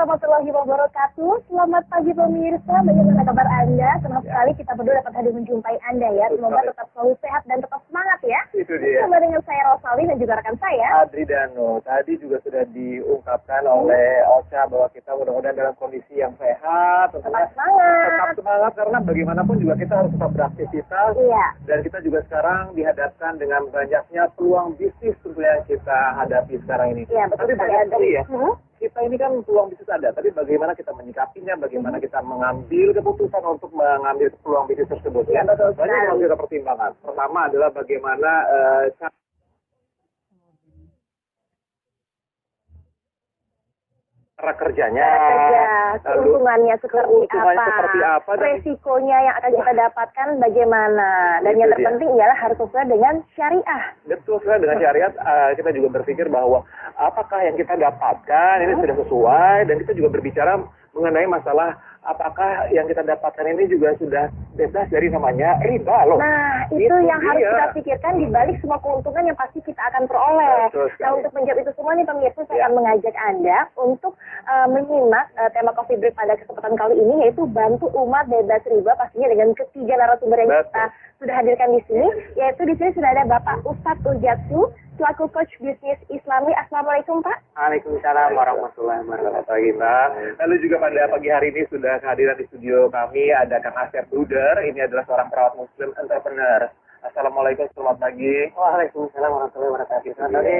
warahmatullahi wabarakatuh. Selamat pagi pemirsa, bagaimana kabar Anda? Senang sekali kita berdua dapat hadir menjumpai Anda ya. Semoga tetap selalu sehat dan tetap semangat ya. Itu dia. Bersama dengan saya Rosalin dan juga rekan saya Adri Dano. Tadi juga sudah diungkapkan oleh Ocha bahwa kita mudah-mudahan dalam kondisi yang sehat. tetap semangat. Tetap semangat karena bagaimanapun juga kita harus tetap beraktivitas. Iya. Dan kita juga sekarang dihadapkan dengan banyaknya peluang bisnis tentunya yang kita hadapi sekarang ini. Iya, betul Tapi sekali, banyak Adri. sekali ya. Kita ini kan peluang bisnis ada, tapi bagaimana kita menyikapinya, bagaimana kita mengambil keputusan untuk mengambil peluang bisnis tersebut. Iya, betul sekali. Banyak yang kita pertimbangkan. Pertama adalah bagaimana cara kerjanya, Kerja, lalu keuntungannya seperti apa, dan resikonya yang akan kita dapatkan bagaimana, dan Itu yang dia. terpenting ialah harus sesuai dengan syariah. betul sekali dengan syariat. Kita juga berpikir bahwa apakah yang kita dapatkan ini sudah sesuai, dan kita juga berbicara mengenai masalah apakah yang kita dapatkan ini juga sudah bebas dari namanya riba loh. Nah, itu yang harus dia. kita pikirkan di balik semua keuntungan yang pasti kita akan peroleh. Betul sekali. Nah, untuk menjawab itu semua nih pemirsa, saya akan mengajak Anda untuk menyimak tema Coffee Break pada kesempatan kali ini, yaitu bantu umat bebas riba, pastinya dengan ketiga narasumber yang Betul. kita sudah hadirkan di sini, yaitu di sini sudah ada Bapak Ustadz Urjatsu, selaku coach bisnis Islami. Assalamualaikum Pak. Waalaikumsalam warahmatullahi wabarakatuh. Lalu juga pada pagi hari ini sudah kehadiran di studio kami ada Kang Asep Duder. Ini adalah seorang perawat muslim entrepreneur. Assalamualaikum, selamat pagi. Waalaikumsalam warahmatullahi wabarakatuh. Oke,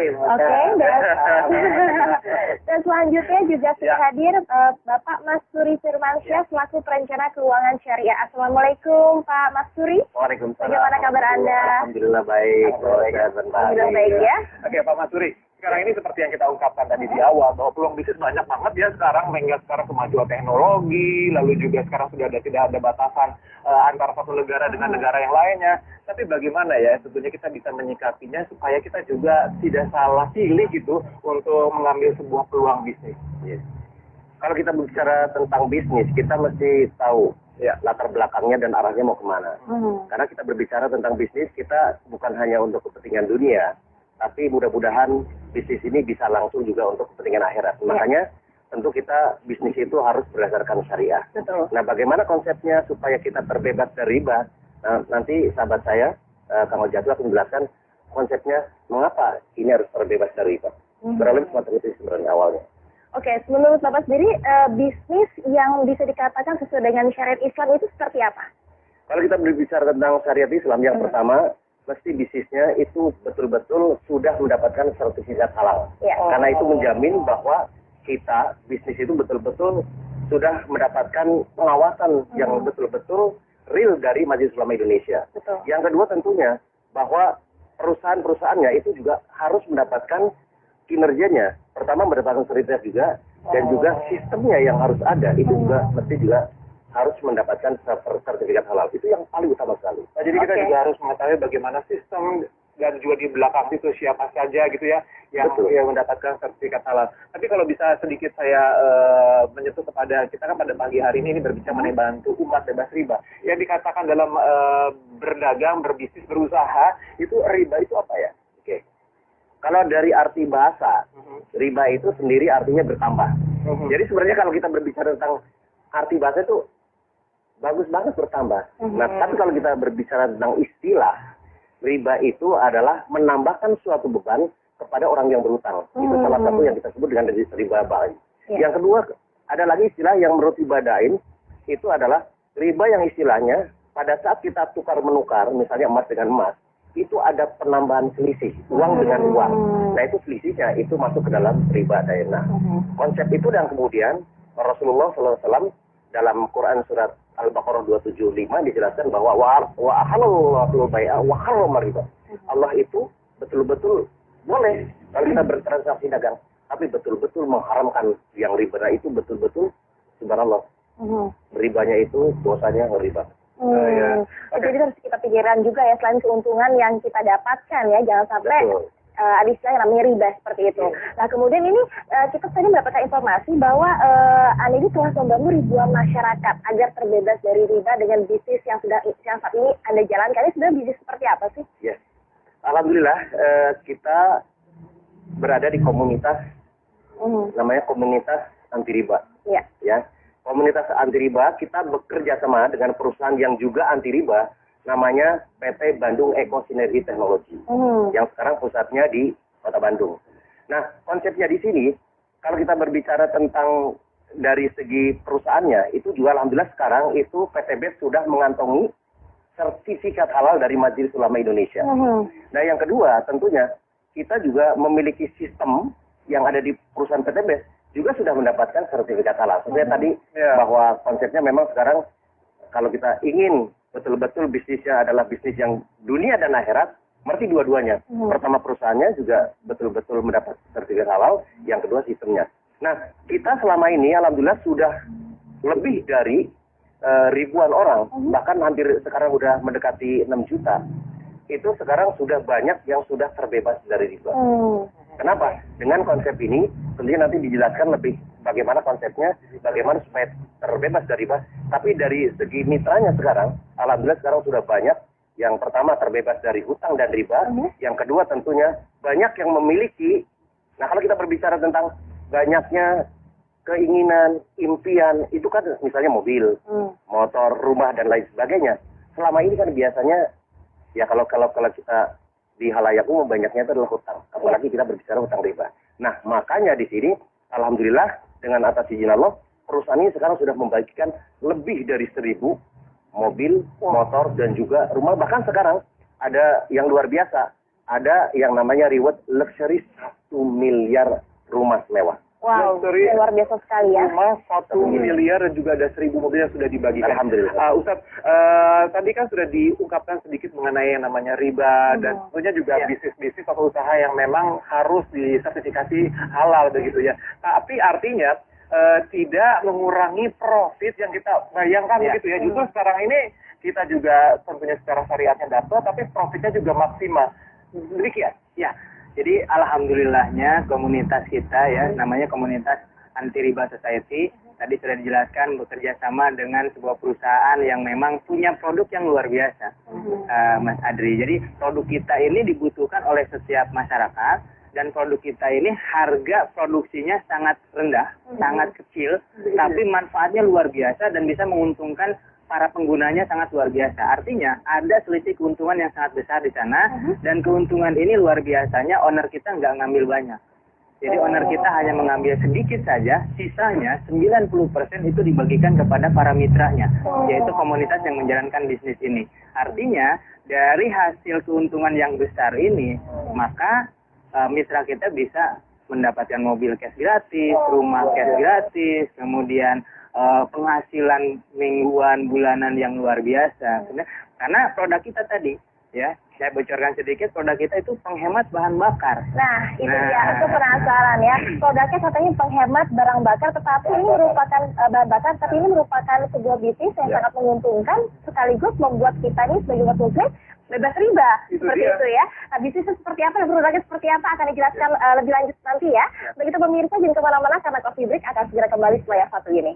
dan selanjutnya juga sudah hadir Bapak Mas Suri Firmansyah selaku perencana keuangan syariah. Assalamualaikum Pak Mas Suri. Waalaikumsalam. Bagaimana kabar Anda? Alhamdulillah baik. Alhamdulillah baik ya. Oke Pak Mas Suri, sekarang ini seperti yang kita ungkapkan tadi di awal bahwa peluang bisnis banyak banget ya sekarang, mengingat sekarang kemajuan teknologi, lalu juga sekarang sudah tidak ada batasan antara satu negara dengan negara yang lainnya. Tapi bagaimana ya tentunya kita bisa menyikapinya supaya kita juga tidak salah pilih gitu untuk mengambil sebuah peluang bisnis. Yes. Kalau kita bicara tentang bisnis, kita mesti tahu latar belakangnya dan arahnya mau kemana. Karena kita berbicara tentang bisnis, kita bukan hanya untuk kepentingan dunia, tapi mudah-mudahan bisnis ini bisa langsung juga untuk kepentingan akhirat. Makanya tentu kita bisnis itu harus berdasarkan syariah. Betul. Nah, bagaimana konsepnya supaya kita terbebas dari riba? Nah, nanti sahabat saya, Kang Ojatu akan menjelaskan konsepnya mengapa ini harus terbebas dari riba. Beralih semacam itu sebenarnya awalnya. Oke, menurut Bapak sendiri, bisnis yang bisa dikatakan sesuai dengan syariat Islam itu seperti apa? Kalau kita berbicara tentang syariat Islam, yang pertama, mesti bisnisnya itu betul-betul sudah mendapatkan sertifikat halal. Ya. Karena itu menjamin bahwa kita, bisnis itu betul-betul sudah mendapatkan pengawasan yang betul-betul real dari Majelis Ulama Indonesia. Betul. Yang kedua tentunya bahwa perusahaan-perusahaannya itu juga harus mendapatkan kinerjanya. Pertama mendapatkan sertifikat juga, dan juga sistemnya yang harus ada itu juga mesti juga harus mendapatkan sertifikat halal. Itu yang paling utama sekali. Nah, jadi kita juga harus mengetahui bagaimana sistem dan juga di belakang itu siapa saja gitu ya yang mendapatkan sertifikat halal. Tapi kalau bisa sedikit saya menyentuh kepada kita kan pada pagi hari ini berbicara mengenai bantu umat bebas riba. Yang dikatakan dalam berdagang, berbisnis, berusaha itu riba itu apa ya? Oke. Kalau dari arti bahasa, riba itu sendiri artinya bertambah. Jadi sebenarnya kalau kita berbicara tentang arti bahasa itu bagus banget bertambah. Nah, tapi kalau kita berbicara tentang istilah, riba itu adalah menambahkan suatu beban kepada orang yang berutang. Itu salah satu yang kita sebut dengan riba ba'i. Yang kedua, ada lagi istilah yang menurut Ibadain, itu adalah riba yang istilahnya pada saat kita tukar-menukar, misalnya emas dengan emas, itu ada penambahan selisih, uang dengan uang. Nah, itu selisihnya, itu masuk ke dalam riba dainah. Konsep itu dan kemudian Rasulullah SAW dalam Quran surat Al-Baqarah 275 dijelaskan bahwa wa ahallallahu bai'a wa harrama riba. Allah itu betul-betul boleh kalau kita bertransaksi dagang, tapi betul-betul mengharamkan yang riba. Nah, itu betul-betul subhanallah. Ribanya itu dosanya riba. Jadi harus kita pikirkan juga ya, selain keuntungan yang kita dapatkan ya, jangan sampai ada istilah yang namanya riba seperti itu. Nah, kemudian ini kita tadi mendapatkan informasi bahwa Anda ini telah membantu ribuan masyarakat agar terbebas dari riba dengan bisnis yang saat ini Anda jalankan. Ini sebenarnya bisnis seperti apa sih? Yes. Alhamdulillah kita berada di komunitas namanya komunitas anti riba. Iya. Ya, komunitas anti riba kita bekerja sama dengan perusahaan yang juga anti riba, namanya PT Bandung Eko Sinergi Teknologi, yang sekarang pusatnya di Kota Bandung. Nah, konsepnya di sini, kalau kita berbicara tentang dari segi perusahaannya, itu juga alhamdulillah sekarang itu PT BES sudah mengantongi sertifikat halal dari Majelis Ulama Indonesia. Nah, yang kedua tentunya kita juga memiliki sistem yang ada di perusahaan PT BES juga sudah mendapatkan sertifikat halal. Sebenarnya tadi bahwa konsepnya memang sekarang kalau kita ingin betul-betul bisnisnya adalah bisnis yang dunia dan akhirat, berarti dua-duanya. Pertama perusahaannya juga betul-betul mendapat sertifikat halal, yang kedua sistemnya. Nah, kita selama ini alhamdulillah sudah lebih dari ribuan orang, bahkan hampir sekarang sudah mendekati 6 juta. Itu sekarang sudah banyak yang sudah terbebas dari riba. Kenapa? Dengan konsep ini, tentunya nanti dijelaskan lebih bagaimana konsepnya, bagaimana supaya terbebas dari riba. Tapi dari segi mitranya sekarang, alhamdulillah sekarang sudah banyak. Yang pertama terbebas dari hutang dan riba. Yang kedua tentunya banyak yang memiliki. Nah, kalau kita berbicara tentang banyaknya keinginan, impian, itu kan misalnya mobil, motor, rumah, dan lain sebagainya. Selama ini kan biasanya, ya kalau kita di halayak umum banyaknya itu adalah hutang. Apalagi kita berbicara hutang riba. Nah, makanya di sini, alhamdulillah, dengan atas izin Allah, perusahaan ini sekarang sudah membagikan lebih dari 1.000 mobil, motor, dan juga rumah. Bahkan sekarang ada yang luar biasa. Ada yang namanya reward luxury 1 miliar rumah mewah. Wow, luar biasa sekali ya. Rumah 1 miliar dan juga ada 1.000 mobil yang sudah dibagikan. Alhamdulillah. Ustadz, tadi kan sudah diungkapkan sedikit mengenai yang namanya riba dan tentunya juga bisnis-bisnis atau usaha yang memang harus disertifikasi halal begitu ya. Tapi artinya tidak mengurangi profit yang kita bayangkan begitu ya. Justru sekarang ini kita juga tentunya secara syariatnya dapat, tapi profitnya juga maksimal. Demikian. Ya. Jadi alhamdulillahnya komunitas kita ya, namanya komunitas Anti Riba Society, tadi sudah dijelaskan bekerja sama dengan sebuah perusahaan yang memang punya produk yang luar biasa, Mas Adri. Jadi produk kita ini dibutuhkan oleh setiap masyarakat, dan produk kita ini harga produksinya sangat rendah, sangat kecil, tapi manfaatnya luar biasa dan bisa menguntungkan para penggunanya sangat luar biasa. Artinya ada selisih keuntungan yang sangat besar di sana, dan keuntungan ini luar biasanya owner kita nggak ngambil banyak. Jadi owner kita hanya mengambil sedikit saja, sisanya 90% itu dibagikan kepada para mitranya, yaitu komunitas yang menjalankan bisnis ini. Artinya dari hasil keuntungan yang besar ini, maka mitra kita bisa mendapatkan mobil cash gratis, rumah cash gratis, kemudian penghasilan mingguan, bulanan yang luar biasa. Karena produk kita tadi, ya, saya bocorkan sedikit, produk kita itu penghemat bahan bakar. Nah, itu dia, aku penasaran ya. Produknya katanya penghemat barang bakar, tetapi ini merupakan bahan bakar, tapi ini merupakan sebuah bisnis yang sangat menguntungkan, sekaligus membuat kita ini sebagai umat muslim bebas riba. Seperti itu ya. Nah, bisnisnya seperti apa dan produknya seperti apa akan dijelaskan lebih lanjut nanti ya. Begitu pemirsa, jangan kemana-mana karena Coffee Break akan segera kembali setelah yang satu ini.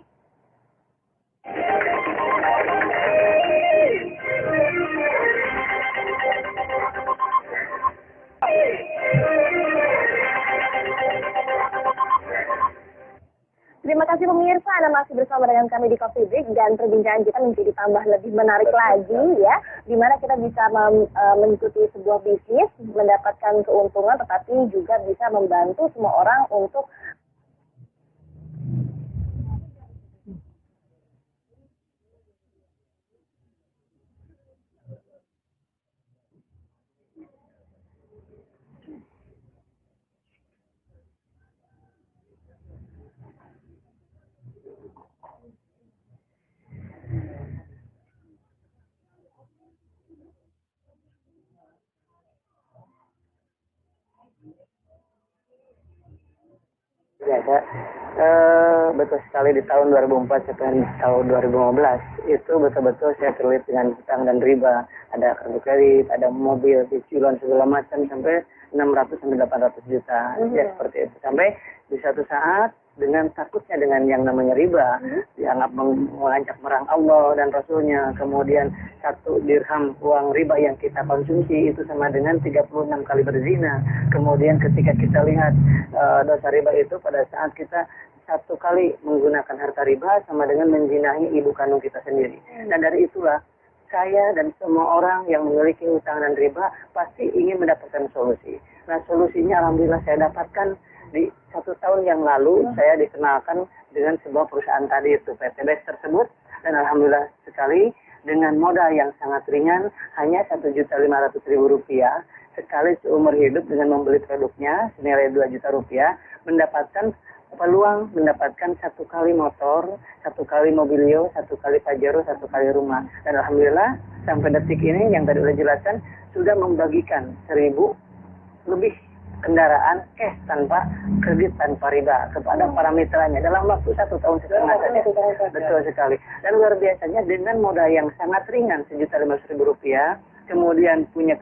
Terima kasih pemirsa, Anda masih bersama dengan kami di Coffee Break dan perbincangan kita menjadi tambah lebih menarik lagi ya, di mana kita bisa mengikuti sebuah bisnis, mendapatkan keuntungan, tetapi juga bisa membantu semua orang untuk Ya, betul sekali di tahun 2004 sampai tahun 2015 itu betul-betul saya terlibat dengan hutang dan riba. Ada kartu kredit, ada mobil, cicilan segala macam sampai 600 sampai 800 juta. Ya seperti itu. Sampai di satu saat dengan takutnya dengan yang namanya riba, dianggap mengancam merang Allah dan Rasulnya. Kemudian 1 dirham uang riba yang kita konsumsi itu sama dengan 36 kali berzina. Kemudian ketika kita lihat dosa riba itu pada saat kita satu kali menggunakan harta riba sama dengan menjinahi ibu kandung kita sendiri. Dan dari itulah saya dan semua orang yang memiliki hutang dan riba pasti ingin mendapatkan solusi. Nah, solusinya alhamdulillah saya dapatkan di 1 tahun yang lalu. Saya dikenalkan dengan sebuah perusahaan tadi itu, PT BES tersebut, dan alhamdulillah sekali dengan modal yang sangat ringan, hanya Rp1.500.000 sekali seumur hidup dengan membeli produknya senilai Rp2 juta, mendapatkan peluang mendapatkan 1 kali motor, 1 kali mobilio, 1 kali pajero, 1 kali rumah. Dan alhamdulillah sampai detik ini yang tadi sudah jelaskan sudah membagikan 1.000 lebih kendaraan cash tanpa kredit tanpa riba kepada para mitranya dalam waktu 1 tahun setengah saja. Betul sekali. Dan luar biasanya dengan modal yang sangat ringan Rp1.500.000, kemudian punya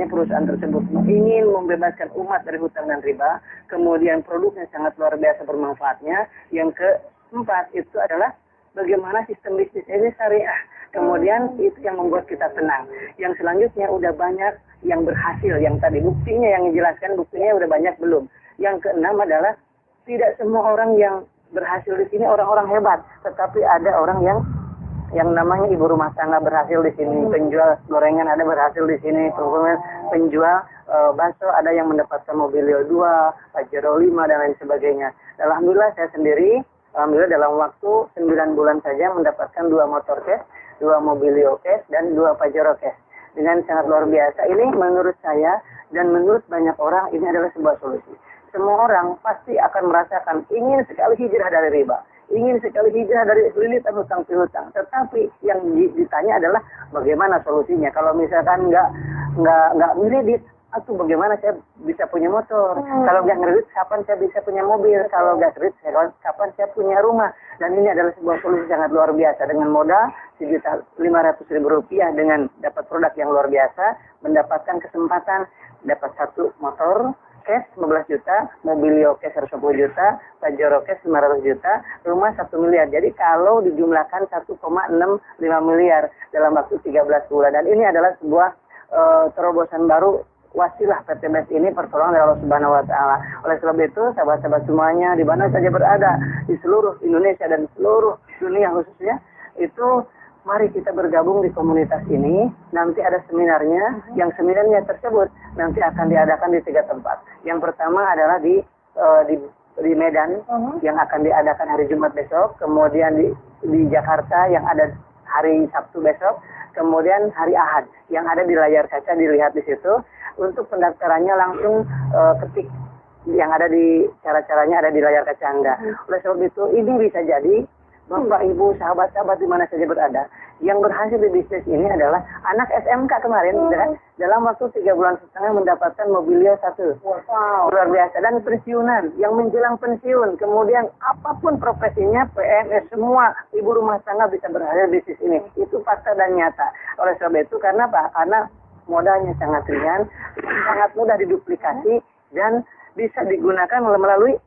perusahaan tersebut ingin membebaskan umat dari hutang dan riba, kemudian produknya sangat luar biasa bermanfaatnya. Yang keempat itu adalah bagaimana sistem bisnis ini syariah. Kemudian itu yang membuat kita tenang. Yang selanjutnya udah banyak yang berhasil, yang tadi buktinya yang dijelaskan, buktinya udah banyak belum. Yang keenam adalah tidak semua orang yang berhasil di sini orang-orang hebat, tetapi ada orang yang namanya ibu rumah tangga berhasil di sini, penjual gorengan ada berhasil di sini, penjual bakso ada yang mendapatkan mobilio 2, pajero 5 dan lain sebagainya. Alhamdulillah saya sendiri, alhamdulillah dalam waktu 9 bulan saja mendapatkan 2 motor cash, 2 mobilio cash dan 2 pajero cash. Dengan sangat luar biasa. Ini menurut saya dan menurut banyak orang ini adalah sebuah solusi. Semua orang pasti akan merasakan ingin sekali hijrah dari riba, ingin sekali hijrah dari lilitan hutang piutang. Tetapi yang ditanya adalah bagaimana solusinya. Kalau misalkan nggak kredit, atau bagaimana saya bisa punya motor? Kalau nggak kredit, kapan saya bisa punya mobil? Kalau nggak kredit, kapan saya punya rumah? Dan ini adalah sebuah solusi sangat luar biasa. Dengan modal Rp1.500.000 dengan dapat produk yang luar biasa, mendapatkan kesempatan dapat 1 motor cash 15 juta, mobilio cash 10 juta, pajero cash 500 juta, rumah 1 miliar. Jadi kalau dijumlahkan 1,65 miliar dalam waktu 13 bulan. Dan ini adalah sebuah terobosan baru wasilah PT BES ini, pertolongan dari Allah Subhanahu wa Ta'ala. Oleh sebab itu, sahabat-sahabat semuanya di mana saja berada di seluruh Indonesia dan seluruh dunia khususnya, itu mari kita bergabung di komunitas ini. Nanti ada seminarnya, yang seminarnya tersebut nanti akan diadakan di 3 tempat. Yang pertama adalah di Medan, yang akan diadakan hari Jumat besok, kemudian di Jakarta yang ada hari Sabtu besok, kemudian hari Ahad yang ada di layar kaca, dilihat di situ. Untuk pendaftarannya langsung ketik yang ada di cara-caranya ada di layar kaca Anda. Oleh sebab itu ini bisa jadi Bapak, Ibu, sahabat-sahabat di mana saja berada, yang berhasil di bisnis ini adalah anak SMK kemarin, dalam waktu 3 bulan setengah mendapatkan mobilio 1. Wow. Luar biasa. Dan pensiunan, yang menjelang pensiun, kemudian apapun profesinya, PNS, semua ibu rumah tangga bisa berhasil di bisnis ini. Itu fakta dan nyata. Oleh sebab itu, karena apa? Karena modalnya sangat ringan, sangat mudah diduplikasi, dan bisa digunakan melalui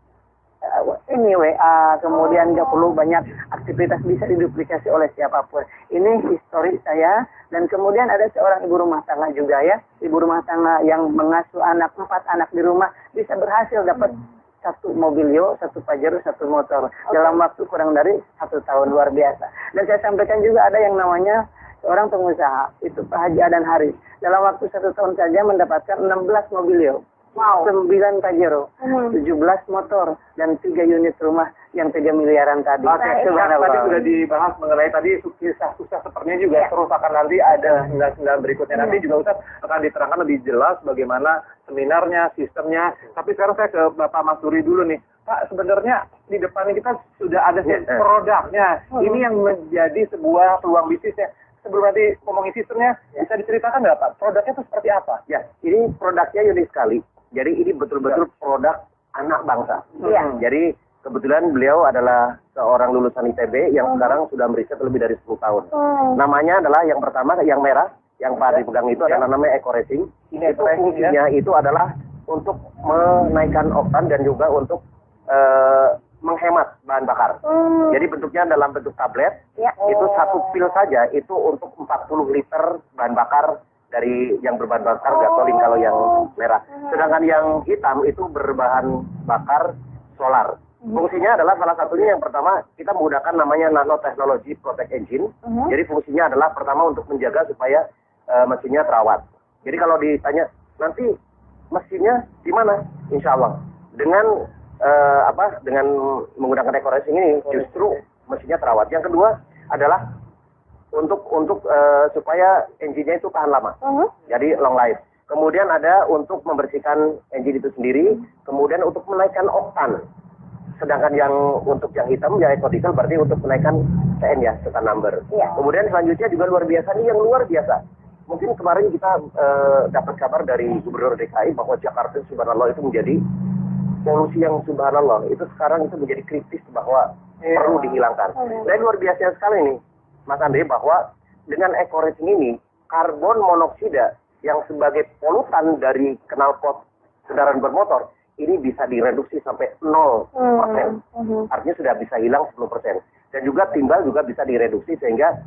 ini WA, kemudian nggak perlu banyak aktivitas, bisa diduplikasi oleh siapapun. Ini histori saya. Dan kemudian ada seorang ibu rumah tangga juga ya, ibu rumah tangga yang mengasuh 4 anak di rumah, bisa berhasil dapat 1 mobilio, 1 pajero, 1 motor dalam waktu kurang dari 1 tahun. Luar biasa. Dan saya sampaikan juga ada yang namanya seorang pengusaha, itu Pak Haji Adan Haris, dalam waktu 1 tahun saja mendapatkan 16 mobilio. Wow. 9 pajero, 17 motor, dan 3 unit rumah yang 3 miliaran tadi. Oke, tadi sudah dibahas mengenai tadi kisah sukses sepertinya juga terus akan nanti ada sembilan berikutnya. Nanti juga Ustaz akan diterangkan lebih jelas bagaimana seminarnya, sistemnya. Tapi sekarang saya ke Bapak Mas Duri dulu nih. Pak, sebenarnya di depan kita sudah ada produknya. Ini yang menjadi sebuah peluang bisnisnya. Sebelum nanti ngomongin sistemnya, bisa diceritakan nggak Pak? Produknya itu seperti apa? Ya, ini produknya unik sekali. Jadi ini betul-betul produk anak bangsa. Jadi kebetulan beliau adalah seorang lulusan ITB yang sekarang sudah meriset lebih dari 10 tahun. Namanya adalah yang pertama, yang merah, yang Pak dipegang itu adalah namanya Eco Racing. Ini fungsinya itu adalah untuk menaikkan oktan dan juga untuk menghemat bahan bakar. Jadi bentuknya dalam bentuk tablet. Itu 1 pil saja itu untuk 40 liter bahan bakar dari yang berbahan bakar gasolin kalau yang merah. Sedangkan yang hitam itu berbahan bakar solar. Fungsinya adalah salah satunya yang pertama kita menggunakan namanya nanotechnology protect engine. Jadi fungsinya adalah pertama untuk menjaga supaya mesinnya terawat. Jadi kalau ditanya nanti mesinnya di mana? Insya Allah dengan dengan menggunakan eco racing ini justru mesinnya terawat. Yang kedua adalah untuk supaya engine-nya itu tahan lama. Jadi long life. Kemudian ada untuk membersihkan engine itu sendiri, kemudian untuk menaikkan oktan. Sedangkan yang untuk yang hitam, yang eco diesel berarti untuk menaikkan CN ya, setan number. Kemudian selanjutnya juga luar biasa nih, yang luar biasa. Mungkin kemarin kita dapat kabar dari Gubernur DKI bahwa Jakarta subhanallah itu menjadi polusi yang subhanallah. Itu sekarang itu menjadi kritis bahwa perlu dihilangkan. Dan luar biasa sekali nih, Mas Andre, bahwa dengan eco racing ini, karbon monoksida yang sebagai polutan dari knalpot kendaraan bermotor ini bisa direduksi sampai 0%. Artinya sudah bisa hilang 10%. Dan juga timbal juga bisa direduksi sehingga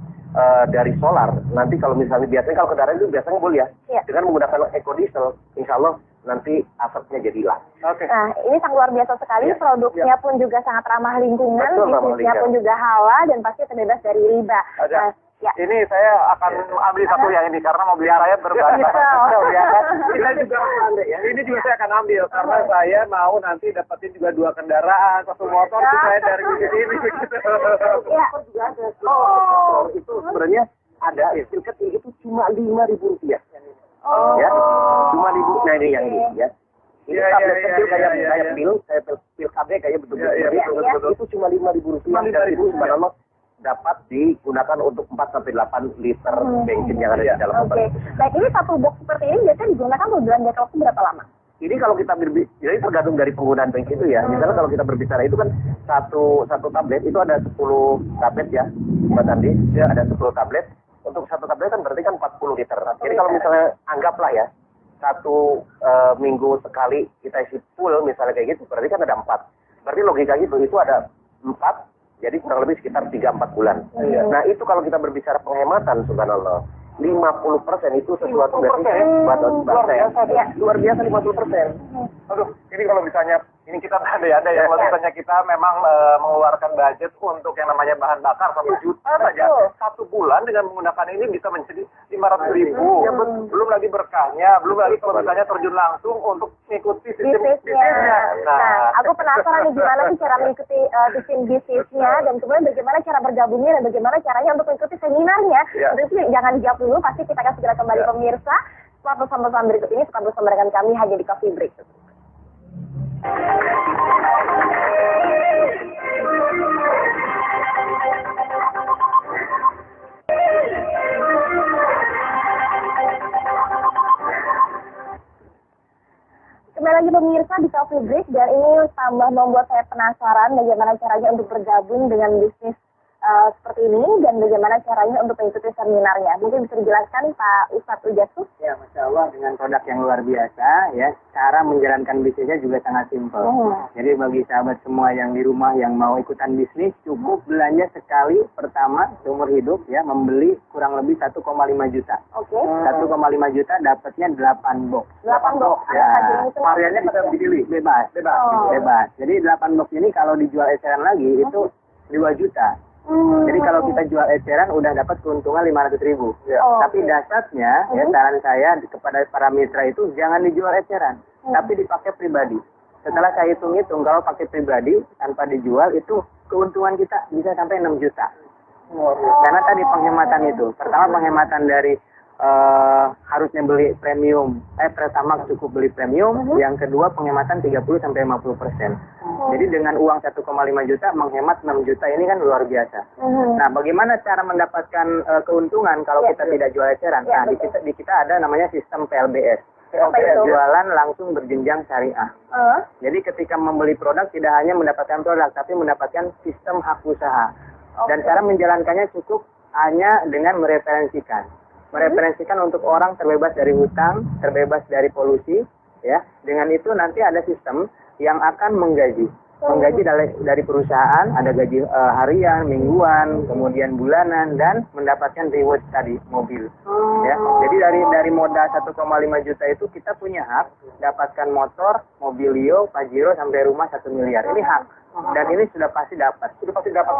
dari solar nanti kalau misalnya biasanya kalau kendaraan itu biasanya boleh ya. Dengan menggunakan eco diesel, insya Allah nanti asapnya jadi hilang. Nah, ini sangat luar biasa sekali. Produknya pun juga sangat ramah lingkungan, bisnisnya pun juga halal dan pasti terbebas dari riba. Ini saya akan ambil satu yang ini karena mobil rakyat berbahan ini juga saya akan ambil karena saya mau nanti dapetin juga 2 kendaraan, 1 motor supaya dari bisnis ini gitu. Itu sebenarnya ada silketing itu cuma Rp5.000. Ya, cuma ribu. Nah ini yang ini ya. Ini tablet kecil kayak pil KB kayak betul-betul. Itu cuma Rp5.000 dan itu subhanallah dapat digunakan untuk 4-8 liter bensin yang ada di dalam motor. Baik, ini satu box seperti ini biasanya digunakan bulan waktu berapa lama? Ini kalau kita jadi tergantung dari penggunaan bensin itu ya. Misalnya kalau kita berbicara itu kan satu tablet itu ada 10 tablet ya, Mbak Andi. Ya, ada 10 tablet. Untuk satu tablet kan berarti kan 40 liter. Jadi kalau misalnya anggaplah ya, 1 minggu sekali kita isi full misalnya kayak gitu, berarti kan ada 4. Berarti logika gitu, itu ada 4. Jadi kurang lebih sekitar 3-4 bulan. Nah itu kalau kita berbicara penghematan, subhanallah, 50% itu sesuatu luar biasa 50%. Aduh, ini kalau misalnya ini kita ada ya, kalau misalnya kita memang mengeluarkan budget untuk yang namanya bahan bakar 1 juta saja, 1 bulan dengan menggunakan ini bisa menjadi 500.000. Ya, belum lagi berkahnya, belum lagi kalau misalnya terjun langsung untuk mengikuti sistem bisnisnya. Nah, aku penasaran nih gimana sih cara mengikuti sistem bisnisnya dan kemudian bagaimana cara bergabungnya dan bagaimana caranya untuk mengikuti seminarnya. Jadi jangan dijawab dulu, pasti kita akan segera kembali pemirsa. Setelah pesan-pesan berikut ini, tetap bersama dengan kami hanya di Coffee Break. Kembali lagi pemirsa di Coffee Break, dan ini tambah membuat saya penasaran bagaimana caranya untuk bergabung dengan bisnis seperti ini dan bagaimana caranya untuk mengikuti seminarnya. Mungkin bisa dijelaskan Pak Ustadz Ujasus? Ya, Masya Allah, dengan produk yang luar biasa, ya, cara menjalankan bisnisnya juga sangat simpel. Jadi bagi sahabat semua yang di rumah yang mau ikutan bisnis, cukup belanja sekali pertama seumur hidup, ya, membeli kurang lebih 1,5 juta. 1,5 juta dapatnya 8 box. 8 box. Ya, variannya bisa dipilih, bebas. Jadi 8 box ini kalau dijual eceran lagi itu 2 juta. Jadi kalau kita jual eceran udah dapat keuntungan 500.000. Tapi dasarnya, ya, saran saya kepada para mitra itu jangan dijual eceran, tapi dipakai pribadi. Setelah saya hitung-hitung, kalau pakai pribadi tanpa dijual itu keuntungan kita bisa sampai 6 juta. Karena tadi penghematan itu, pertama penghematan dari harusnya beli premium, pertama cukup beli premium, yang kedua penghematan 30-50%. Jadi dengan uang 1,5 juta menghemat 6 juta ini kan luar biasa. Nah, bagaimana cara mendapatkan keuntungan kalau kita tidak jual eceran? Nah, di kita ada namanya sistem PLBS. Jualan langsung berjenjang syariah. Jadi ketika membeli produk tidak hanya mendapatkan produk, tapi mendapatkan sistem hak usaha. Dan cara menjalankannya cukup hanya dengan mereferensikan untuk orang terbebas dari hutang, terbebas dari polusi, ya. Dengan itu nanti ada sistem yang akan menggaji dari perusahaan, ada gaji harian, mingguan, kemudian bulanan, dan mendapatkan reward tadi mobil. Ya. Jadi dari modal 1,5 juta itu kita punya hak dapatkan motor, mobilio, Pajero sampai rumah 1 miliar. Ini hak. dan ini sudah pasti dapat. Sudah pasti dapat.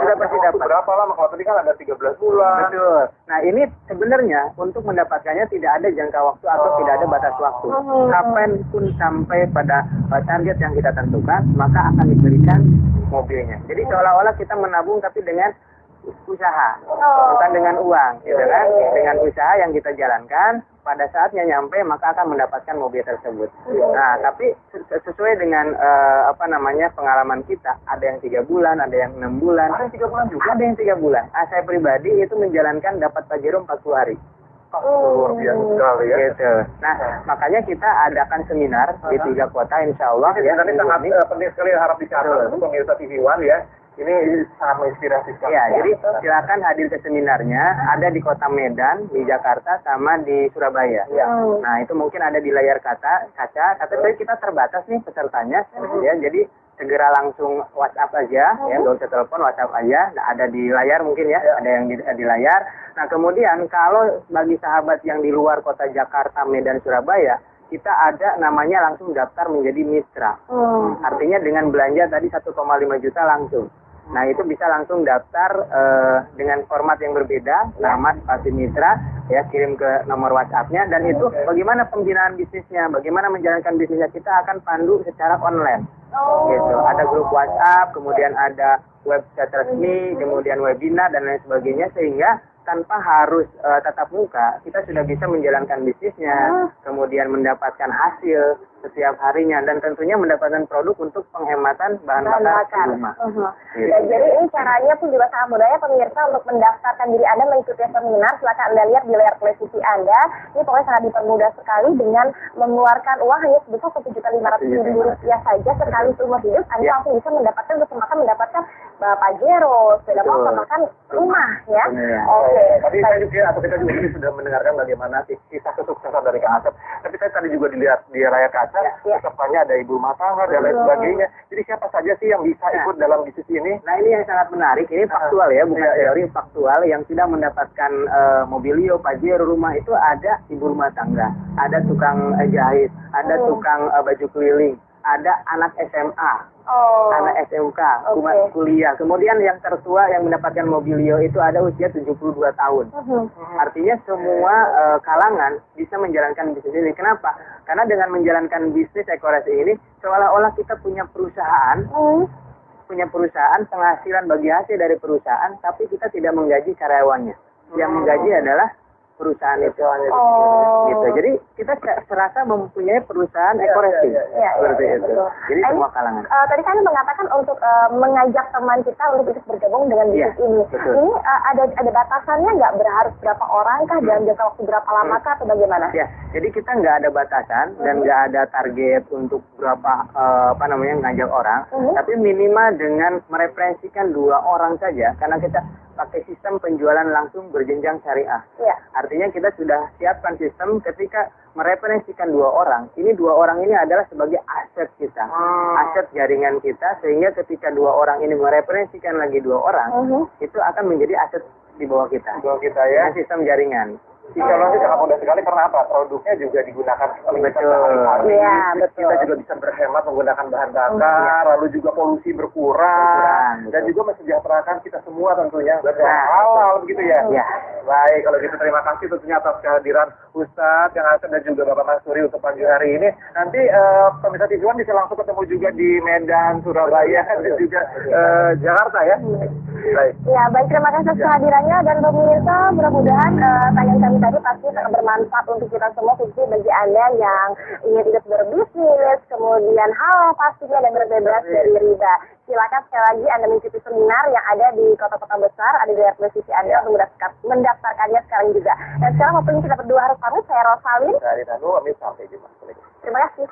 dapat. Berapa lama? Kalau tadi kan ada 13 bulan. Betul. Nah, ini sebenarnya untuk mendapatkannya tidak ada jangka waktu atau tidak ada batas waktu. Kapan pun sampai pada target yang kita tentukan, maka akan diberikan mobilnya. Jadi seolah-olah kita menabung tapi dengan usaha, bukan dengan uang, gitu kan? Dengan usaha yang kita jalankan, pada saatnya nyampe maka akan mendapatkan mobil tersebut. Nah, tapi sesuai dengan pengalaman kita, ada yang 3 bulan, ada yang 6 bulan, Ada yang 3 bulan juga. ada yang 3 bulan. Saya pribadi itu menjalankan dapat Pajero 40 hari. Luar biasa sekali ya. Gitu. Nah, makanya kita adakan seminar di 3 kota, insya Allah. Ini sangat penting sekali, harap dicatat untuk pemirsa TV One ya. Ini sangat menginspirasi sekali. Ya, jadi silakan hadir ke seminarnya. Ada di Kota Medan, di Jakarta, sama di Surabaya. Nah, itu mungkin ada di layar kaca. Tapi kita terbatas nih pesertanya. Ya, jadi segera langsung WhatsApp aja, ya, nggak usah telepon, WhatsApp aja. Nah, ada di layar mungkin ya, ada yang di layar. Nah, kemudian kalau bagi sahabat yang di luar Kota Jakarta, Medan, Surabaya, kita ada namanya langsung daftar menjadi mitra. Artinya dengan belanja tadi 1,5 juta langsung. Nah, itu bisa langsung daftar dengan format yang berbeda, nama pasti mitra, ya, kirim ke nomor WhatsApp-nya, dan itu bagaimana pembinaan bisnisnya, bagaimana menjalankan bisnisnya, kita akan pandu secara online. Gitu. Ada grup WhatsApp, kemudian ada website resmi, kemudian webinar dan lain sebagainya, sehingga tanpa harus tatap muka, kita sudah bisa menjalankan bisnisnya, kemudian mendapatkan hasil setiap harinya, dan tentunya mendapatkan produk untuk penghematan bahan bakar di rumah. Gitu. Ya, jadi ini caranya pun juga sangat mudah ya pemirsa untuk mendaftarkan diri Anda mengikuti seminar. Silakan Anda lihat di layar televisi Anda. Ini pokoknya sangat dipermudah sekali dengan mengeluarkan uang hanya sebesar Rp1.500.000 saja sekali seumur hidup. Anda langsung bisa mendapatkan kesempatan mendapatkan Pajero, sepeda motor, bahkan rumah ya. Tadi kita juga sudah mendengarkan bagaimana kisah kesuksesan dari Kang Asep. Tapi saya tadi juga dilihat di layar kaca, pesertanya ada ibu rumah tangga dan lain sebagainya. Jadi siapa saja sih yang bisa ikut dalam bisnis ini? Nah, ini yang sangat menarik. Ini faktual ya, bukan teori, faktual. Yang sudah mendapatkan mobilio, Pajero, rumah itu ada ibu rumah tangga, ada tukang jahit, ada tukang baju keliling, ada anak SMA, anak SMK, kuliah. Kemudian yang tertua yang mendapatkan mobilio itu ada usia 72 tahun. Artinya semua kalangan bisa menjalankan bisnis ini. Kenapa? Karena dengan menjalankan bisnis Ekoresi ini, seolah-olah kita punya perusahaan, penghasilan bagi hasil dari perusahaan, tapi kita tidak menggaji karyawannya. Yang menggaji adalah perusahaan itu. Gitu. Jadi kita serasa mempunyai perusahaan Ekoresi. Seperti itu. Jadi semua kalangan. Tadi kan mengatakan untuk mengajak teman kita untuk ikut bergabung dengan bisnis ini. Ini ada batasannya nggak? Harus berapa orang kah? Dan jangka waktu berapa lama kah? Atau bagaimana? Ya, jadi kita nggak ada batasan dan nggak ada target untuk berapa ngajak orang. Tapi minimal dengan mereferensikan 2 orang saja, karena kita pakai sistem penjualan langsung berjenjang syariah. Artinya kita sudah siapkan sistem ketika mereferensikan 2 orang. Ini 2 orang ini adalah sebagai aset kita, aset jaringan kita, sehingga ketika 2 orang ini mereferensikan lagi 2 orang, itu akan menjadi aset di bawah kita. Di bawah kita ya. Dengan sistem jaringan. Insya Allah sangat mudah sekali karena apa? Produknya juga digunakan sehari-hari. Kita juga bisa berhemat menggunakan bahan bakar, lalu juga polusi berkurang, dan juga mensejahterakan kita semua tentunya. Halal begitu ya. Baik, kalau gitu terima kasih tentunya atas kehadiran Ustadz yang Asep dan juga Bapak Mas Suri untuk pagi hari ini. Nanti pemirsa TV One bisa langsung ketemu juga di Medan, Surabaya, dan juga Jakarta ya. Baik. Ya, baik, terima kasih atas kehadirannya, dan pemirsa mudah-mudahan tayangan kami tadi pasti sangat bermanfaat untuk kita semua, khususnya bagi Anda yang ingin ikut berbisnis, kemudian halal pastinya dan berbebas dari riba. Silakan sekali lagi Anda mengikuti seminar yang ada di kota-kota besar, ada di layar televisi Anda untuk mendaftarkannya sekarang juga. Dan sekarang waktunya kita berdua harus pamit. Saya Rosalin. Saya Ranu, sampai jumpa. Terima kasih.